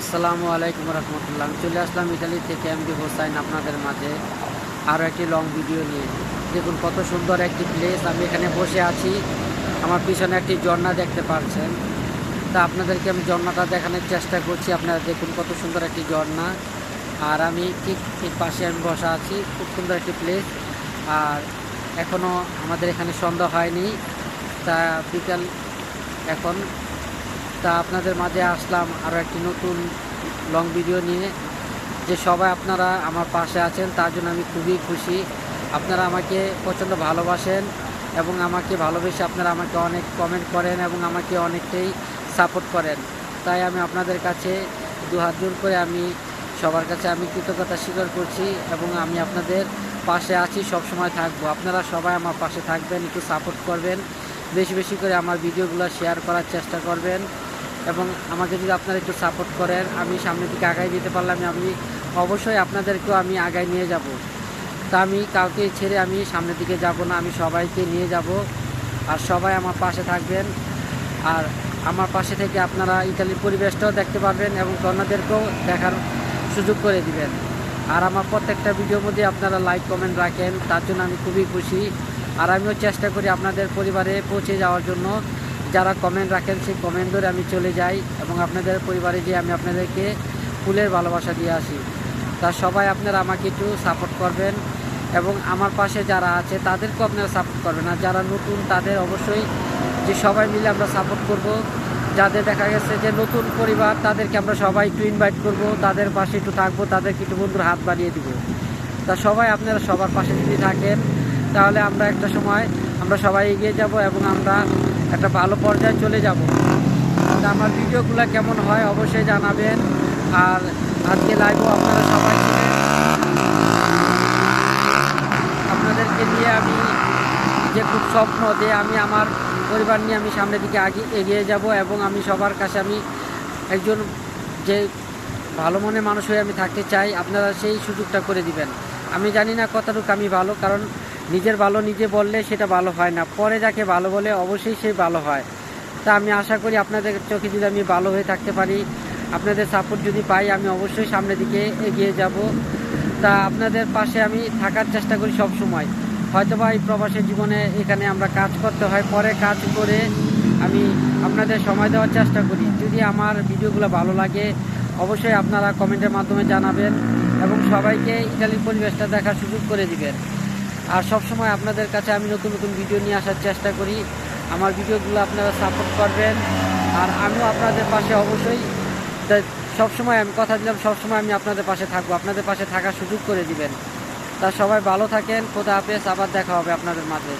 আসসালামু আলাইকুম রহমতুল্লাহ। আমি চলে আসলাম ইতালি থেকে এমডি হোসাইন আপনাদের মাঝে আরও একটি লং ভিডিও নিয়ে। দেখুন কত সুন্দর একটি প্লেস। আমি এখানে বসে আছি, আমার পিছনে একটি ঝর্ণা দেখতে পাচ্ছেন। তা আপনাদেরকে আমি ঝর্ণাটা দেখানোর চেষ্টা করছি। আপনারা দেখুন কত সুন্দর একটি ঝর্ণা। আর আমি ঠিক পাশে আমি বসা আছি, খুব সুন্দর একটি প্লেস। আর এখনও আমাদের এখানে সন্ধ্যা হয়নি, তা বিকাল এখন। তা আপনাদের মাঝে আসলাম আরও একটি নতুন লং ভিডিও নিয়ে। যে সবাই আপনারা আমার পাশে আছেন তার জন্য আমি খুবই খুশি। আপনারা আমাকে প্রচণ্ড ভালোবাসেন এবং আমাকে ভালোবেসে আপনারা আমাকে অনেক কমেন্ট করেন এবং আমাকে অনেকটাই সাপোর্ট করেন। তাই আমি আপনাদের কাছে দু হাত জোর করে আমি সবার কাছে আমি কৃতজ্ঞতা স্বীকার করছি এবং আমি আপনাদের পাশে আছি, সব সময় থাকবো। আপনারা সবাই আমার পাশে থাকবেন, একটু সাপোর্ট করবেন, বেশি বেশি করে আমার ভিডিওগুলো শেয়ার করার চেষ্টা করবেন এবং আমাকে যদি আপনারা একটু সাপোর্ট করেন আমি সামনের দিকে আগায় যেতে পারলাম, আমি অবশ্যই আপনাদেরকেও আমি আগায় নিয়ে যাব। তা আমি কাউকে ছেড়ে আমি সামনের দিকে যাব না, আমি সবাইকে নিয়ে যাব। আর সবাই আমার পাশে থাকবেন। আর আমার পাশে থেকে আপনারা ইতালির পরিবেশটাও দেখতে পারবেন এবং অন্যদেরকেও দেখার সুযোগ করে দিবেন। আর আমার প্রত্যেকটা ভিডিওর মধ্যে আপনারা লাইক কমেন্ট রাখেন, তার জন্য আমি খুবই খুশি। আর আমিও চেষ্টা করি আপনাদের পরিবারে পৌঁছে যাওয়ার জন্য। যারা কমেন্ট রাখেন সেই কমেন্ট ধরে আমি চলে যাই এবং আপনাদের পরিবারে গিয়ে আমি আপনাদেরকে ফুলের ভালোবাসা দিয়ে আসি। তা সবাই আপনারা আমাকে একটু সাপোর্ট করবেন এবং আমার পাশে যারা আছে তাদেরকেও আপনারা সাপোর্ট করবেন। আর যারা নতুন তাদের অবশ্যই যে সবাই মিলে আমরা সাপোর্ট করব। যাদের দেখা গেছে যে নতুন পরিবার তাদেরকে আমরা সবাই একটু ইনভাইট করব, তাদের পাশে একটু থাকবো, তাদেরকে একটু বন্ধুর হাত বাড়িয়ে দিব। তা সবাই আপনারা সবার পাশে যদি থাকেন তাহলে আমরা একটা সময় আমরা সবাই এগিয়ে যাব এবং আমরা একটা ভালো পর্যায়ে চলে যাব। তা আমার ভিডিওগুলো কেমন হয় অবশ্যই জানাবেন। আর আজকে লাইভও আপনারা সবাই ছিলেন, আপনাদেরকে নিয়ে আমি যে খুব স্বপ্ন যে আমি আমার পরিবার নিয়ে আমি সামনের দিকে এগিয়ে যাব এবং আমি সবার কাছে আমি একজন যে ভালো মনের মানুষ হয়ে আমি থাকতে চাই। আপনারা সেই সুযোগটা করে দিবেন। আমি জানি না কতটুকু আমি ভালো, কারণ নিজের ভালো নিজে বললে সেটা ভালো হয় না, পরে যাকে ভালো বলে অবশ্যই সে ভালো হয়। তা আমি আশা করি আপনাদের চোখে যদি আমি ভালো হয়ে থাকতে পারি, আপনাদের সাপোর্ট যদি পাই, আমি অবশ্যই সামনের দিকে এগিয়ে যাব। তা আপনাদের পাশে আমি থাকার চেষ্টা করি সব সময়। হয়তোবা এই প্রবাসের জীবনে এখানে আমরা কাজ করতে হয়, পরে কাজ করে আমি আপনাদের সময় দেওয়ার চেষ্টা করি। যদি আমার ভিডিওগুলো ভালো লাগে অবশ্যই আপনারা কমেন্টের মাধ্যমে জানাবেন এবং সবাইকে ইতালির পরিবেশটা দেখার সুযোগ করে দিবেন। আর সবসময় আপনাদের কাছে আমি নতুন নতুন ভিডিও নিয়ে আসার চেষ্টা করি। আমার ভিডিওগুলো আপনারা সাপোর্ট করবেন আর আমিও আপনাদের পাশে অবশ্যই সবসময় আমি কথা দিলাম, সবসময় আমি আপনাদের পাশে থাকবো, আপনাদের পাশে থাকার সুযোগ করে দিবেন। তা সবাই ভালো থাকেন, খোদা হাফেজ, আবার দেখা হবে আপনাদের মাঝে।